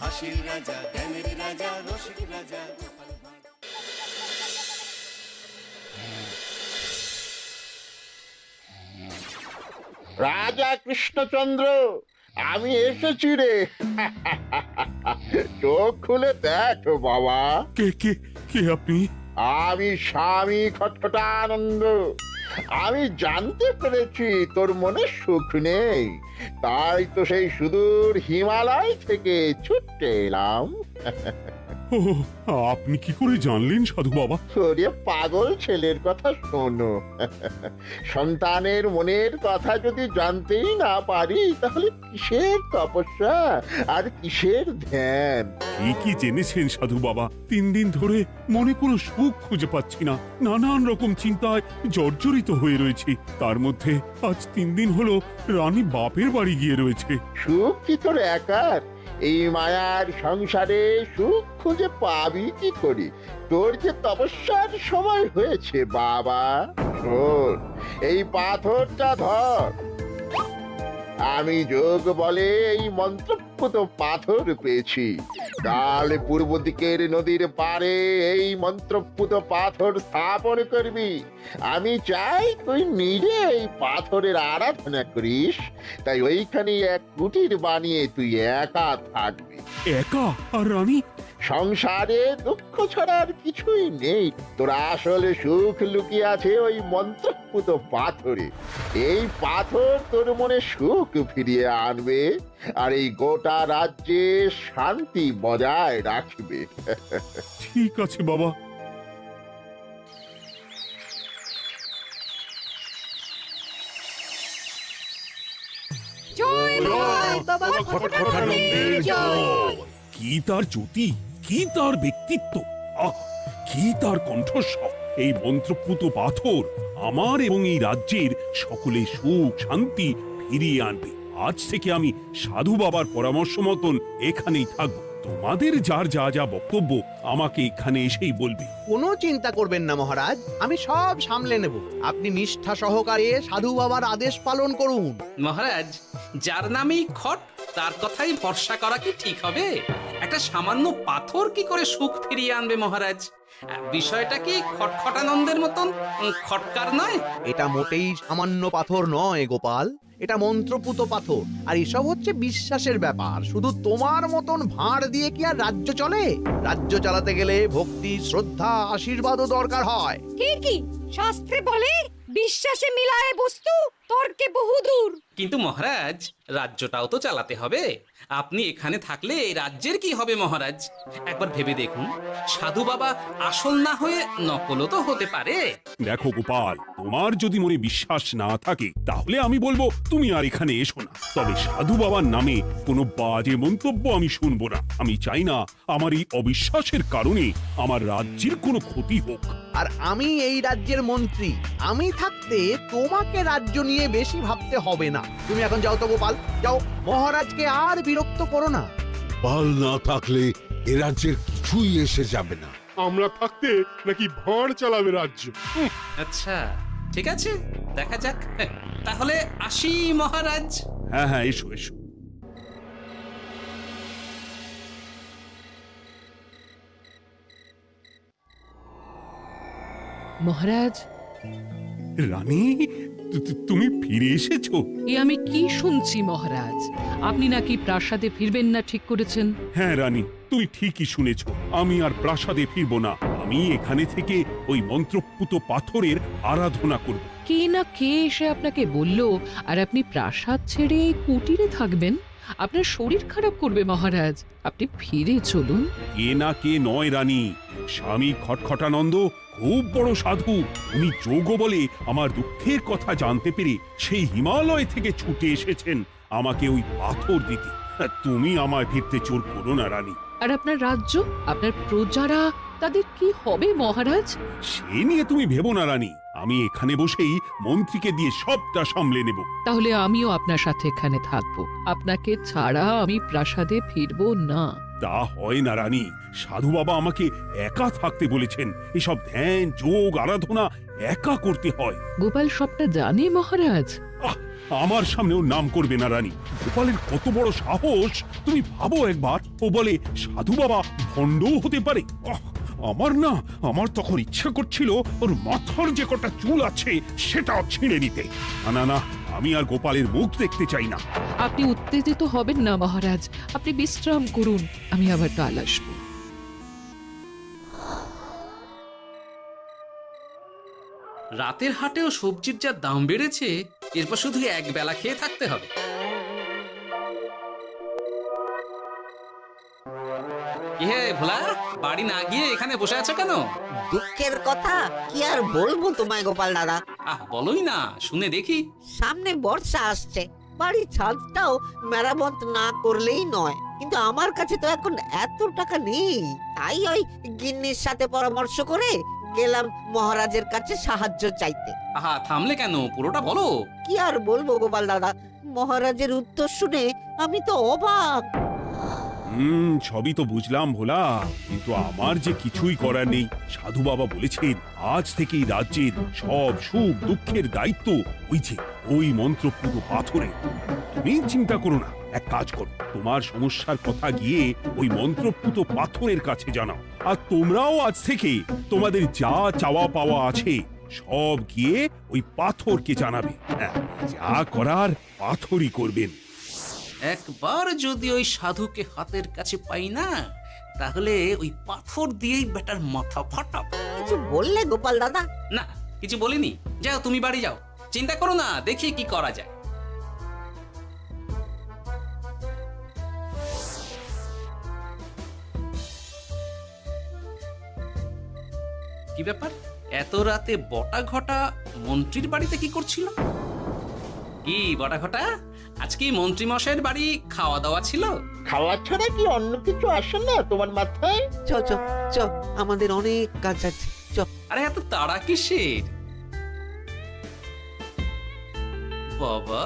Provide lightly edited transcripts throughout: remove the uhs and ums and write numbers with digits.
হাসির রাজা, জ্ঞানের রাজা, রসিক রাজা। রাজা কৃষ্ণচন্দ্র, আমি এসেছি রে। চোখ খুলে দেখো বাবা। কে কে কে আপনি? আমি স্বামী খটখটানন্দ। আমি জানতে পেরেছি তোর মনে সুখ নেই, তাই তো সেই সুদূর হিমালয় থেকে ছুটে এলাম। ও, আপনি কি করে জানলেন সাধু বাবা? ওরে পাগল ছেলের কথা শোনো। সন্তানের মনের কথা যদি জানতেই না পারি, তাহলে কিসের তপস্যা আর কিসের ধ্যান? কি জেনেছেন সাধু বাবা? 3 দিন ধরে মনে কোনো সুখ খুঁজে পাচ্ছি না, নানান রকম চিন্তায় জর্জরিত হয়ে রয়েছি। তার মধ্যে আজ 3 দিন হলো রানী বাপের বাড়ি গিয়ে রয়েছে। সুখ কি তোর একার? এই মায়ার সংসারে সুখ খুঁজে পাবি কি করে? তোর যে তপস্যার সময় হয়েছে বাবা। শোন, এই পাথরটা ধর। আমি যোগ বলে এই মন্ত্রপুত পাথর পেয়েছি। কাল পূর্ব দিকের নদীর পাড়ে এই মন্ত্রপুত পাথর স্থাপন করবি। আমি চাই তুই নিজে এই পাথরের আরাধনা করিস। তাই ওইখানে এক কুটির বানিয়ে তুই একা থাকবি। একা? আর রানী? সংসারে দুঃখ ছাড়া আর কিছুই নেই। তোর আসলে সুখ লুকিয়ে আছে ওই মন্ত্রপুত পাথরে। এই পাথর তোর মনে সুখ ফিরিয়ে আনবে আর এই গোটা রাজ্যে শান্তি বজায় রাখবে। ঠিক আছে বাবা। জয় বাবা খটখটানন্দের জয়। কি তার জ্যোতি, কি তার ব্যক্তিত্ব, আহ কি তার কণ্ঠস্বর! এই মন্ত্রপুত পাথর আমার এবং এই রাজ্যের সকলে সুখ শান্তি ফিরিয়ে আনবে। আজ থেকে আমি সাধু বাবার পরামর্শ মতন এখানেই থাকবো। তোমাদের যার যা যা বক্তব্য আমাকে এখানে এসেই বলবে। কোনো চিন্তা করবেন না মহারাজ, আমি সব সামলে নেব। আপনি নিষ্ঠা সহকারে সাধু বাবার আদেশ পালন করুন। মহারাজ, যার নামেই খট তার কথাই ভরসা করা কি ঠিক হবে? একটা সামান্য পাথর কি করে সুখ ফিরিয়ে আনবে মহারাজ? বিষয়টা কি খটখটানন্দের মতন খটকার নয়? এটা মোটেই সামান্য পাথর নয় গোপাল, এটা মন্ত্রপুত পাথর। আর এসব হচ্ছে বিশ্বাসের ব্যাপার। শুধু তোমার মতন ভাঁড় দিয়ে কি আর রাজ্য চলে? রাজ্য চালাতে গেলে ভক্তি, শ্রদ্ধা, আশীর্বাদও দরকার হয়। কি শাস্ত্রে বলে বিশ্বাসে মিলায় বস্তু, তর্কে বহুদূর। কিন্তু মহারাজ, রাজ্যটাও তো চালাতে হবে। আপনি এখানে থাকলে এই রাজ্যের কি হবে মহারাজ? একবার ভেবে দেখুন, সাধু বাবা আসল না হয়ে নকলও তো হতে পারে। দেখো গোপাল, তোমার যদি মনে বিশ্বাস না থাকে তাহলে আমি বলবো তুমি আর এখানে এসো না। তবে সাধু বাবার নামে কোনো বাজে মন্তব্য আমি শুনবো না। আমি চাই না আমার এই অবিশ্বাসের কারণে আমার রাজ্যের কোনো ক্ষতি হোক। আর আমি এই রাজ্যের মন্ত্রী, আমি থাকতে তোমাকে রাজ্য নিয়ে বেশি ভাবতে হবে না। তুমি এখন যাও তো গোপাল, যাও। মহারাজকে আর বিরক্ত করো না। পাল না থাকলে এ রাজ্যের কিছুই এসে যাবে না। আমরা থাকতে নাকি ভাঁড় চালাবে রাজ্য? আচ্ছা, ঠিক আছে, দেখা যাক। তাহলে আসি মহারাজ। হ্যাঁ হ্যাঁ, এসো এসো। মহারাজ, রানী, তুমি ফিরে এসেছো? এ আমি কি শুনছি মহারাজ? আপনি নাকি প্রাসাদে ফিরবেন না ঠিক করেছেন? হ্যাঁ রানী, তুমি ঠিকই শুনেছ। আমি আর প্রাসাদে ফিরবো না। আমি এখানে থেকে ওই মন্ত্রপুত পাথরের আরাধনা করব। কে না কে এসে আপনাকে বলল আর আপনি প্রাসাদ ছেড়ে এই কুটিরে থাকবেন? আপনার শরীর খারাপ করবে মহারাজ, আপনি ফিরে চলুন। কে না কে নয় রানী, স্বামী খটখটানন্দ খুব বড় সাধু। উনি যোগ বলে আমার দুঃখের কথা জানতে পেরে সেই হিমালয় থেকে ছুটে এসেছেন আমাকে ওই পাথর দিতে। তুমি আমায় ফিরতে জোর করো না রানী। আর আপনার রাজ্য, আপনার প্রজারা, তাদের কি হবে মহারাজ? সে নিয়ে তুমি ভেবো না রানী, আমি এখানে বসেই মন্ত্রীকে দিয়ে সবটা সামলে নেব। তাহলে আমিও আপনার সাথে এখানে থাকবো। আপনাকে ছাড়া আমি প্রাসাদে ফিরবো না। তা হয় না রানী, সাধু বাবা আমাকে একা থাকতে বলেছেন। এসব ধ্যান যোগ আরাধনা একা করতে হয়। গোপাল সবটা জানে মহারাজ। আহ, আমার সামনে ওর নাম করবে না রানী। গোপালের কত বড় সাহস তুমি ভাবো একবার। ও বলে সাধু বাবা ভণ্ডও হতে পারে। আমার তখন ইচ্ছা করছিল ওর মাথার যে কটা চুল আছে সেটাও ছিঁড়ে নিতে। না না, আমি আর গোপালের মুখ দেখতে চাই না। আপনি উত্তেজিত হবেন না মহারাজ, আপনি বিশ্রাম করুন, আমি আবার কাল আসবো। রাতের হাটেও সবজির যা দাম বেড়েছে, এরপর শুধু এক বেলা খেয়ে থাকতে হবে। কি হে ভোলা, বাড়ি না গিয়ে এখানে বসে আছো কেন? দুঃখের কথা কি আর বলবো তোমায় গোপাল দাদা। বলোই না, শুনে দেখি। সামনে বর্ষা আসছে, বাড়ির ছাদটাও মেরামত না করলেই নয়। কিন্তু আমার কাছে তো এখন এত টাকা নেই, তাই ওই গিন্নির সাথে পরামর্শ করে গেলাম মহারাজের কাছে সাহায্য চাইতে। থামলে কেন, পুরোটা বলো। কি আর বলবো গোপাল দাদা, মহারাজের উত্তর শুনে আমি তো অবাক। সবই তো বুঝলাম ভোলা, কিন্তু আমার যে কিছুই করার নেই। সাধু বাবা বলেছেন আজ থেকেই রাজ্যের সব সুখ দুঃখের দায়িত্ব ওই মন্ত্রপুত পাথরে। তুমি চিন্তা করো না, এক কাজ করো, তোমার সমস্যার কথা গিয়ে ওই মন্ত্রপুত পাথরের কাছে জানাও। আর তোমরাও আজ থেকে তোমাদের যা চাওয়া পাওয়া আছে সব গিয়ে ওই পাথরকে জানাবে। হ্যাঁ, যা করার পাথরই করবেন। একবার যদি ওই সাধুকে হাতের কাছে পাই না, তাহলে ওই পাথর দিয়েই বেটার মাথা ফাটাবো। কিছু বললে গোপাল দাদা? না, কিছু বলিনি। যাও, তুমি বাড়ি যাও, চিন্তা করো না, দেখি কি করা যায়। কি ব্যাপার, এত রাতে বটা ঘটা মন্ত্রীর বাড়িতে কি করছিল? কি বটা ঘটা, আজকে মন্ত্রী মশাইয়ের বাড়ি খাওয়া দাওয়া ছিল? খাওয়া ছাড়া কি অন্য কিছু আসে না তোমার মাথায়? চ চ চ, আমাদের অনেক কাজ আছে, চ। আরে এত তাড়া কিসের? বাবা,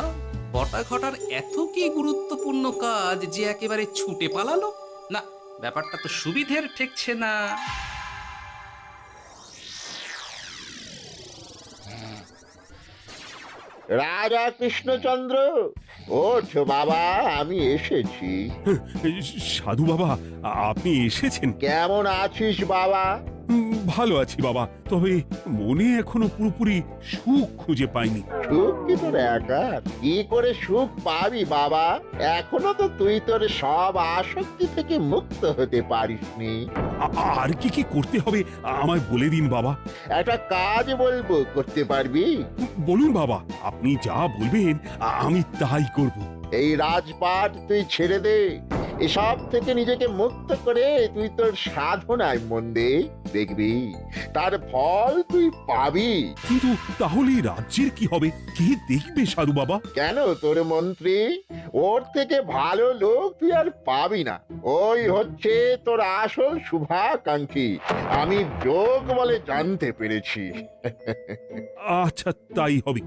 বটা ঘটার এত কি গুরুত্বপূর্ণ কাজ যে একেবারে ছুটে পালালো? না, ব্যাপারটা তো সুবিধের ঠেকছে না। রাজা কৃষ্ণচন্দ্র, ওঠ বাবা, আমি এসেছি। সাধু বাবা, আপনি এসেছেন? কেমন আছিস বাবা? ভালো আছি বাবা, তবে মনে এখনো পুরোপুরি সুখ খুঁজে পাইনি। সুখ কি তোর একার? কি করে সুখ পাবি বাবা? এখনো তো তুই তোর সব আসক্তি থেকে মুক্ত হতে পারিসনি। আর কি কি করতে হবে আমায় বলে দিন বাবা। একটা কাজ বলবো, করতে পারবি? বলুন বাবা, আপনি যা বলবেন আমি তাই করব। এই রাজপাট তুই ছেড়ে দে, এসব থেকে নিজেকে মুক্ত করে তুই তোর সাধনায় মন দে, দেখবি তার ফল তুই পাবি। কিন্তু তাহলে রাজ্যের কি হবে? কে দেখবে সাধু বাবা? কেন, তোর মন্ত্রী? ওর থেকে ভালো লোক তুই আর পাবি না। ওই হচ্ছে তোর আসল শুভাকাঙ্ক্ষী, আমি যোগ বলে জানতে পেরেছি। আচ্ছা, তাই হবে।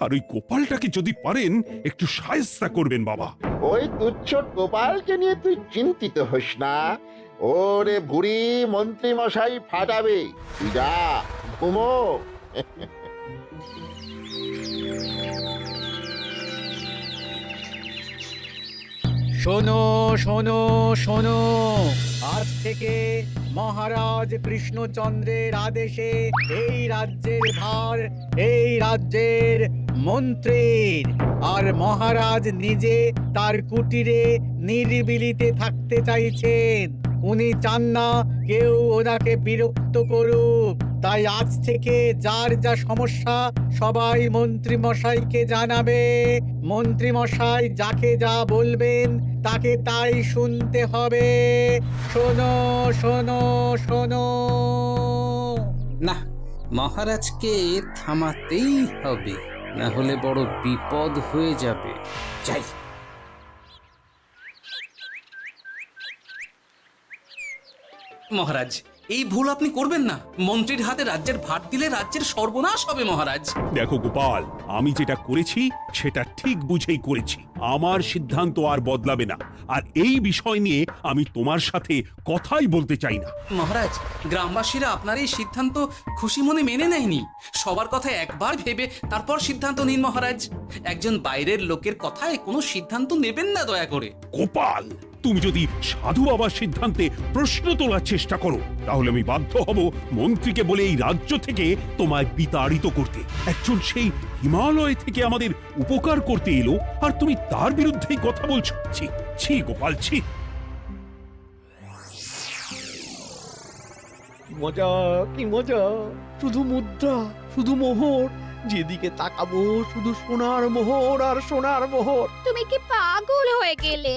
আর ওই গোপালটাকে যদি পারেন একটু সাহায্য করবেন বাবা। ওই তুচ্ছ গোপালকে নিয়ে তুই চিন্তিত হোস না, ওরে বুড়ি মন্ত্রী মশাই ফাটাবে। তুই যা, ঘুমো। শোনো শোনো শোনো, আজ থেকে মহারাজ কৃষ্ণচন্দ্রের আদেশে এই রাজ্যের ভার এই রাজ্যের মন্ত্রীর। আর মহারাজ নিজে তার কুটিরে নিরিবিলিতে থাকতে চাইছেন। উনি চান না কেউ ওনাকে বিরক্ত করুক। তাই আজ থেকে যার যা সমস্যা সবাই মন্ত্রী মশাইকে জানাবে। মন্ত্রী মশাই যাকে যা বলবেন তাকে তাই শুনতে হবে। শোনো শোনো শোনো। না, মহারাজকে থামাতেই হবে, না হলে বড় বিপদ হয়ে যাবে। যাই। মহারাজ, এই ভুল আপনি করবেন না। মন্ত্রীর হাতে রাজ্যের ভার দিলে রাজ্যের সর্বনাশ হবে মহারাজ। দেখো গোপাল, আমি যেটা করেছি সেটা ঠিক বুঝেই করেছি। আমার সিদ্ধান্ত আর বদলাবে না। আর এই বিষয় নিয়ে আমি তোমার সাথে কথাই বলতে চাই না। মহারাজ, গ্রামবাসীরা আপনার এই সিদ্ধান্ত খুশি মনে মেনে নেয়নি। সবার কথা একবার ভেবে তারপর সিদ্ধান্ত নিন মহারাজ। একজন বাইরের লোকের কথায় কোনো সিদ্ধান্ত নেবেন না দয়া করে। গোপাল, তুমি যদি সাধু বাবার সিদ্ধান্তে প্রশ্ন তোলার চেষ্টা করো তাহলে আমি বাধ্য হব মন্ত্রীকে বলে এই রাজ্য থেকে তোমায় বিতাড়িত করতে। একজন সেই হিমালয় থেকে আমাদের উপকার করতে এলো আর তুমি তার বিরুদ্ধেই কথা বলছো। ছি ছি গোপাল, ছি। মজা, কি মজা! শুধু মুদ্রা, শুধু মোহর, যেদিকে তাকাবো শুধু সোনার মোহর আর সোনার মোহর। তুমি কি পাগল হয়ে গেলে?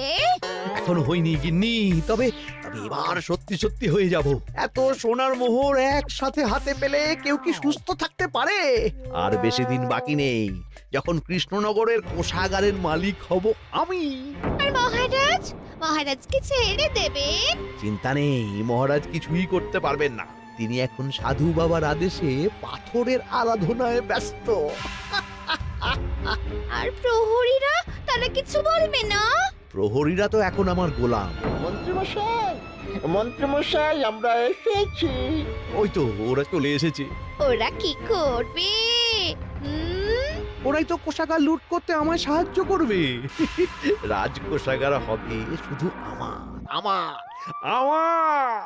এখনো হয়নি গিন্নি, তবে এবার সত্যি সত্যি হয়ে যাব। এত সোনার মোহর একসাথে হাতে পেলে কেউ কি সুস্থ থাকতে পারে? আর বেশি দিন বাকি নেই যখন কৃষ্ণনগরের কোষাগারের মালিক হব আমি। আর মহারাজ, মহারাজকে ছেড়ে দেবেন? চিন্তা নেই, মহারাজ কিছুই করতে পারবেন না। তিনি এখন সাধু বাবার আদেশে পাথরের আরাধনায় ব্যস্ত। আর প্রহরীরা, তারা কিছু বলবে না? প্রহরীরা তো এখন আমার গোলাম। মন্ত্রীমশাই, মন্ত্রীমশাই, আমরা এসেছি। ওই তো ওরা চলে এসেছে। ওরা কি করবে? ওরাই তো কোষাগার লুট করতে আমায় সাহায্য করবে। রাজ কোষাগার হবে শুধু আমার, আমার, আমার।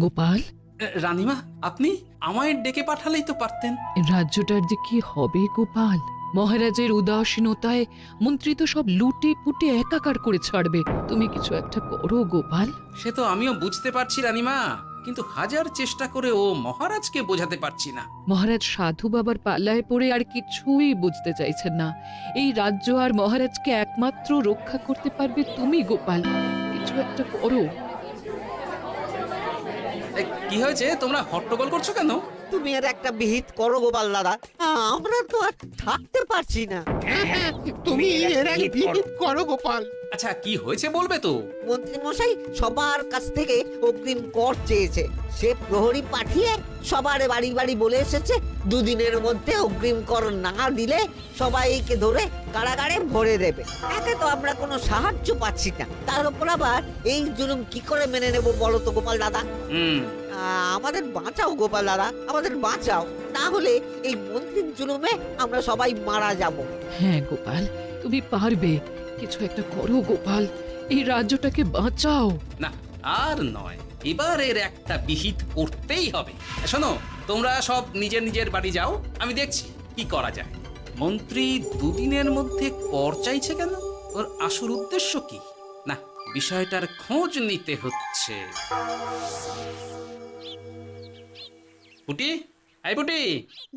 গোপাল, রানীমা, আপনি আমায় ডেকে পাঠালেই তো পারতেন। রাজ্যটার যে কি হবে গোপাল? মহারাজের উদাসীনতায় মন্ত্রী তো সব লুটে পুটে একাকার করে ছাড়বে। তুমি কিছু একটা করো গোপাল। সে তো আমিও বুঝতে পারছি রানীমা, কিন্তু হাজার চেষ্টা করে ও মহারাজকে বোঝাতে পারছি না। মহারাজ সাধু বাবার পাল্লায় পড়ে আর কিছুই বুঝতে চাইছেন না। এই রাজ্য আর মহারাজকে একমাত্র রক্ষা করতে পারবে তুমি গোপাল। কিছু একটা করো। কি হয়েছে, তোমরা হট্টগোল করছো কেন? তুমি আর একটা বিহিত করো গোপাল দাদা, আমরা তো আর থাকতে পারছি না। তুমি এর এক বিহিত করো গোপাল। আচ্ছা, কি হয়েছে বলবে তো? মন্ত্রী মশাই সবার কাছ থেকে অগ্রিম কর চেয়েছে। সে প্রহরী পাঠিয়ে সবার বাড়ি বাড়ি বলে এসেছে দুদিনের মধ্যে অগ্রিম কর না দিলে সবাইকে ধরে কারাগারে ভরে দেবে। একে তো আমরা কোনো সাহায্য পাচ্ছি না, তার উপর আবার এই জুলুম কি করে মেনে নেব বলো তো গোপাল দাদা? আমাদের বাঁচাও গোপাল দাদা, আমাদের বাঁচাও, না হলে এই মন্ত্রীর জুলুমে আমরা সবাই মারা যাব। হ্যাঁ গোপাল, তুমি পারবে। কিছু একটা করো গোপাল, এই রাজ্যটাকে বাঁচাও। না, আর নয়, এবার এর একটা বিহিত করতেই হবে। শোনো, তোমরা সব নিজের নিজের বাড়ি যাও, আমি দেখছি কি করা যায়। মন্ত্রী দুদিনের মধ্যে কর চাইছে কেন? ওর আসল উদ্দেশ্য কি? না, বিষয়টার খোঁজ নিতে হচ্ছে। পুটি, এই পুটি।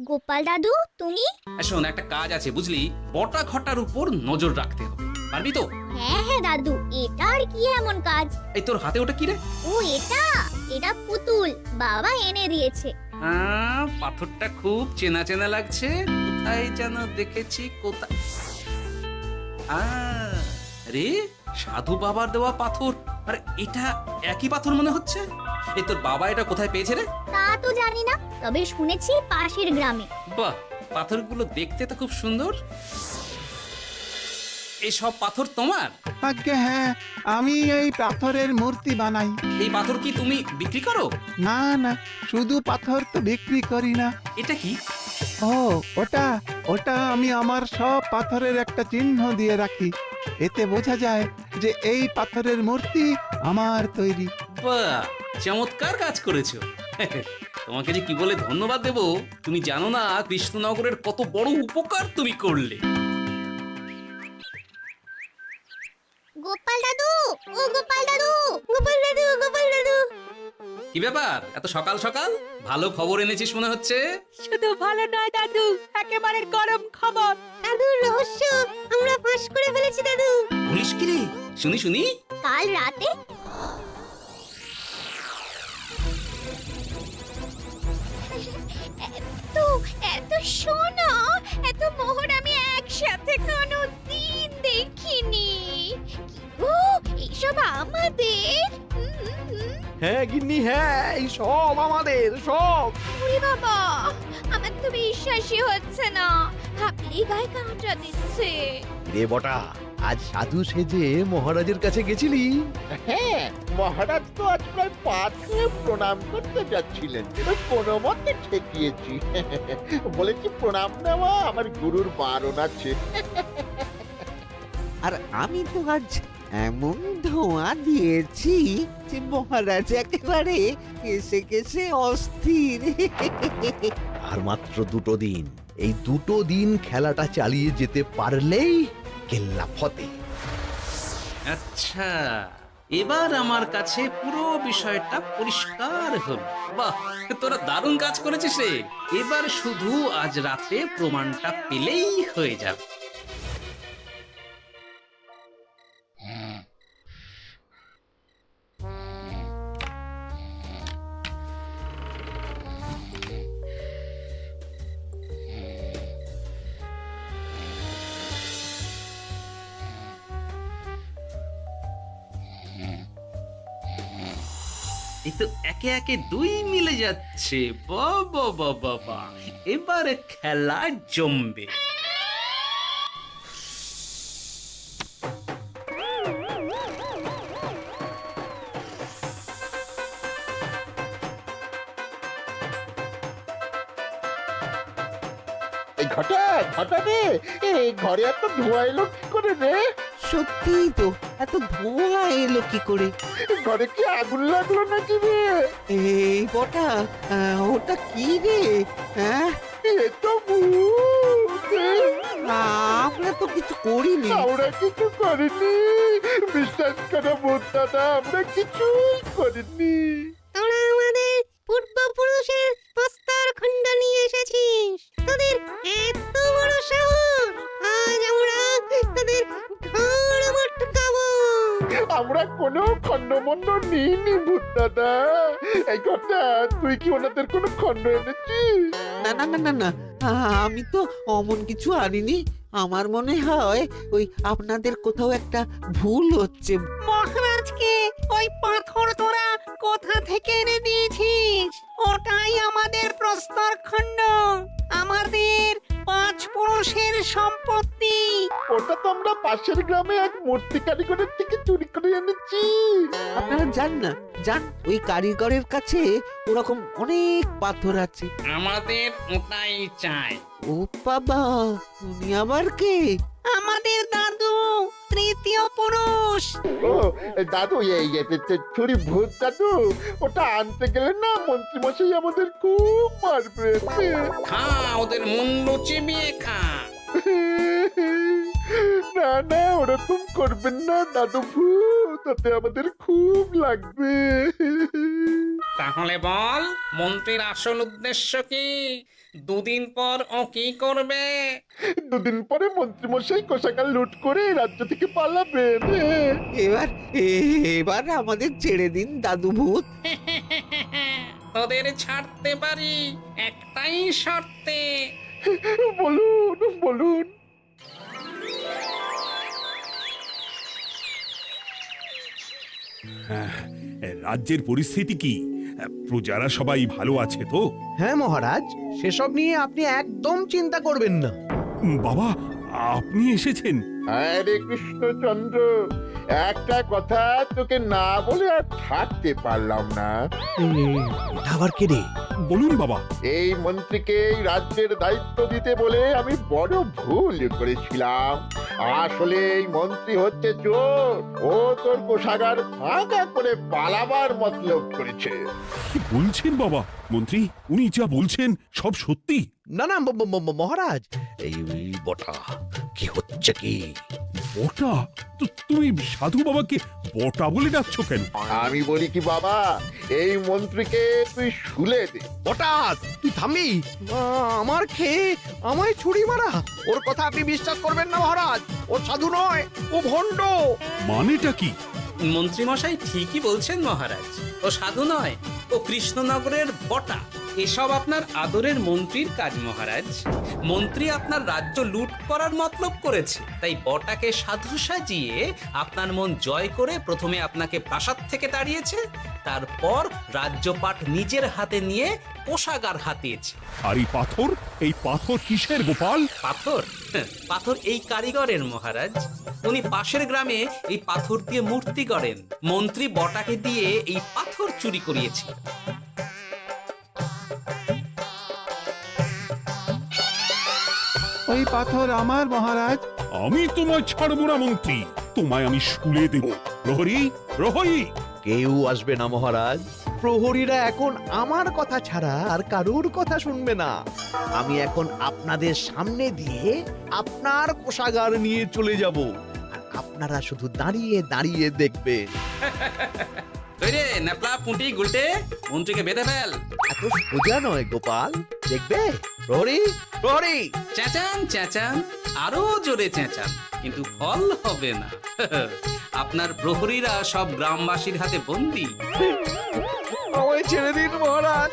গোপাল দাদু, তুমি? শোন, একটা কাজ আছে বুঝলি, বটা ঘটার উপর নজর রাখতে হবে। পারবি তো? হ্যাঁ হ্যাঁ দাদু, এটা আর কি এমন কাজ? এই তোর হাতে ওটা কি রে? ও এটা পুতুল, বাবা এনে দিয়েছে। পাথরটা খুব চেনা চেনা লাগছে, কোথায় যেন দেখেছি। কোথায়? রে, সাধু বাবার দেওয়া পাথর। আরে এটা একই পাথর মনে হচ্ছে। এই তোর বাবা এটা কোথায় পেয়েছে রে? তা তো জানি না, তবে শুনেছি পাশের গ্রামে। বাহ, পাথরগুলো দেখতে তো খুব সুন্দর। এই সব পাথর তোমার? আজ্ঞে হ্যাঁ, আমি এই পাথরের মূর্তি বানাই। এই পাথর কি তুমি বিক্রি করো? না না, শুধু পাথর তো বিক্রি করি না। এটা কি? ও, ওটা আমি আমার সব পাথরের একটা চিহ্ন দিয়ে রাখি। এতে বোঝা যায় যে এই পাথরের মূর্তি আমার তৈরি। বাহ, চমৎকার কাজ করেছো। তোমাকে যে কি বলে ধন্যবাদ দেব তুমি জানো না। কৃষ্ণনগরের কত বড় উপকার তুমি করলে। গোপাল দাদু, ও গোপাল দাদু, গোপাল দাদু, গোপাল দাদু। কি ব্যাপার, এত সকাল সকাল? ভালো খবর এনেছিস মনে হচ্ছে। শুধু ভালো নয় দাদু, একেবারে গরম খবর। দাদু, রহস্য আমরা ফাঁস করে ফেলেছি দাদু। বলিস কি রে? শুনি শুনি। কাল রাতে এত সোনা, এত মোহর আমি একসাথে কোনোদিন দেখিনি। ও, এইসব আমাদের? হ্যাঁ গিন্নি হ্যাঁ, এই সব আমাদের সব। ওরে বাবা, আমার তো বিশ্বাসই হচ্ছে না, ভাবলেই গায়ে কাঁটা দিচ্ছে। রে বটা, আজ সাধু সেজে মহারাজের কাছে গেছিলি? হ্যাঁ, মহারাজ তো আজ প্রায় পা ছুঁয়ে প্রণাম করতে যাচ্ছিলেন, কোনো মতে ঠেকিয়েছি। বলেছি প্রণাম নেওয়া আমার গুরুর বারণ আছে। আর আমি তো আজ এমন ধোঁয়া দিয়েছি যে মহারাজ একেবারে কেসে কেসে অস্থির। আর মাত্র 2 দিন, এই 2 দিন খেলাটা চালিয়ে যেতে পারলেই কেল্লা ফতে। আচ্ছা, এবার আমার কাছে পুরো বিষয়টা পরিষ্কার হলো। বাহ, তোরা দারুণ কাজ করেছিস রে। এবার শুধু আজ রাতে প্রমাণটা পেলেই হয়ে যাবে। এই তো একে একে 2 মিলে যাচ্ছে। বাবা বাবা বাবা, এবার খেলা জমবে। এই ঘটা ঘটা রে, এই ঘরে এত ধোঁয়া এলো কি করে রে? সত্যি তো, এত ধোঁয়া এলো কি করে? ঘরে কি আগুন লাগলো নাকি রে? এই বটা, ওটা কি রে? হ্যাঁ, এ তো ভূত। আমরা তো কিছু করিনি। আমরা কিছু করিনি, বিশ্বাস করো ভূত দাদা, আমরা কিছুই করিনি। তোরা আমাদের পূর্বপুরুষের প্রস্তর খণ্ড নিয়ে এসেছিস, তোদের এত বড় সাহস! আজ আমরা তোদের ঘাড় মটকাবো। আমরা কোনো খণ্ডমণ্ড নিইনি ভূত দাদা। এই কথা, তুই কি ওনাদের কোনো খণ্ড এনেছিস? না না না না না, আমি তো অমন কিছু আনিনি। আমার মনে হয় ওই আপনাদের কোথাও একটা ভুল হচ্ছে। মহারাজকে ওই পাথর তোরা কোথা থেকে এনে দিয়েছিস? ওটাই আমাদের প্রস্তর খণ্ড, আমাদের 5 পুরুষের সম্পত্তি। ওটা তো আমরা পাশের গ্রামে এক মূর্তি কারিগরের থেকে চুরি করে এনেছি। আপনারা যান না, যান, ওই কারিগরের কাছে ওরকম অনেক পাথর আছে। আমাদের ওটাই চাই। ও বাবা, উনি আবার কে? আমাদের দাদু, তৃতীয় পুরুষ। ও দাদু, এই ছুরি ভূত দাদু, ওটা আনতে গেলে না মন্ত্রীমশাই আমাদের খুব মারবে। খা, ওদের মুন্ডু চিবিয়ে খা। না না, ওরকম করবেন না দাদু ভূত, তাতে আমাদের খুব লাগবে। তাহলে বল, মন্ত্রীর আসল উদ্দেশ্য কি? 2 দিন পর ও কি করবে? 2 দিন পরে মন্ত্রীমশাই কোষাগার লুট করে রাজ্য থেকে পালাবেন। এবার এবার আমাদের ছেড়ে দিন দাদু ভূত। তোদের ছাড়তে পারি একটাই শর্তে। বলুন বলুন। রাজ্যের পরিস্থিতি কি? প্রজারা সবাই ভালো আছে তো? হ্যাঁ মহারাজ, সেসব নিয়ে আপনি একদম চিন্তা করবেন না। বাবা, আপনি এসেছেন? আরে কৃষ্ণচন্দ্র, একটা কথা তোকে না বলে আর থাকতে পারলাম না। এটা আবার কে রে? বলুন বাবা। এই মন্ত্রীকে এই রাজ্যের দায়িত্ব দিতে বলে আমি বড় ভুল করেছিলাম। আসলে এই মন্ত্রী হচ্ছে চোর, ও তোর কোষাগার ফাঁকা করে পালাবার মতলব করেছে। কি বলছেন বাবা? মন্ত্রী, উনি যা বলছেন সব সত্যি? না না মহারাজ, এই বটা কি হচ্ছে কি? বটা? তুমি সাধু বাবাকে বটা বলে ডাকছো কেন? আমি বলি কি বাবা, এই মন্ত্রীকে তুই শুলে দে। বটা, তুই থামবি? আমার খেয়ে আমায় ছুরি মারা, ওর কথা আপনি বিশ্বাস করবেন না মহারাজ। ও সাধু নয়, ও ভণ্ড। মানেটা কি? মন্ত্রী মশাই ঠিকই বলছেন মহারাজ। ও সাধু নয়, ও কৃষ্ণনগরের বটা। এসব আপনার আদরের মন্ত্রীর কাজ মহারাজ। মন্ত্রী আপনার রাজ্য লুট করার মতলব করেছে, তাই বটাকে সাধু সাজিয়ে আপনার মন জয় করে প্রথমে আপনাকে প্রাসাদ থেকে তাড়িয়েছে, তারপর রাজ্যপাট নিজের হাতে নিয়ে কোষাগার হাতিয়েছে। আর এই পাথর কিসের গোপাল? পাথর? পাথর এই কারিগরের মহারাজ। উনি পাশের গ্রামে এই পাথর দিয়ে মূর্তি গড়েন। মন্ত্রী বটাকে দিয়ে এই পাথর চুরি করিয়েছে। ওই পাথর আমার মহারাজ। আমি তোমায় ছাড়বো না মন্ত্রী, তোমায় আমি শুলে দেব। প্রহরী, প্রহরী! কেউ আসবে না মহারাজ। প্রহরীরা এখন আমার কথা ছাড়া আর কারুর কথা শুনবে না। আমি এখন আপনাদের সামনে দিয়ে আপনার কোষাগার নিয়ে চলে যাব, আর আপনারা শুধু দাঁড়িয়ে দাঁড়িয়ে দেখবেন। রে ন্যাপলা পুঁটি গুলটে, মন্ত্রীকে বেঁধে ফেল। এত সোজা নয় গোপাল, দেখবে? প্রহরী, প্রহরী! চেঁচান চেঁচান, আরো জোরে চেঁচান, কিন্তু ফল হবে না। আপনার প্রহরীরা সব গ্রামবাসীর হাতে বন্দী। আমায় ছেড়ে দিন মহারাজ,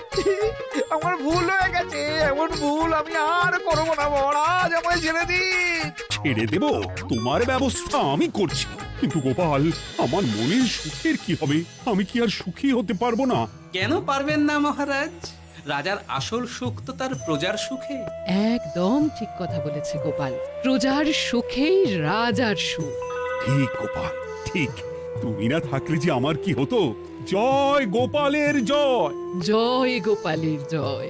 আমার ভুল হয়ে গেছে। এমন ভুল আমি আর করবো না মহারাজ, আমায় ছেড়ে দিন। ছেড়ে দেব? তোমার ব্যবস্থা আমি করছি। কিন্তু গোপাল, আমার মনের সুখের কি হবে? আমি কি আর সুখী হতে পারবো না? কেন পারবেন না মহারাজ? রাজার আসল সুখ তো তার প্রজার সুখে। একদম ঠিক কথা বলেছে গোপাল। প্রজার সুখেই রাজার সুখ। ঠিক গোপাল, ঠিক। তুমি না থাকলে যে আমার কি হতো? জয় গোপালের জয়! জয় গোপালের জয়।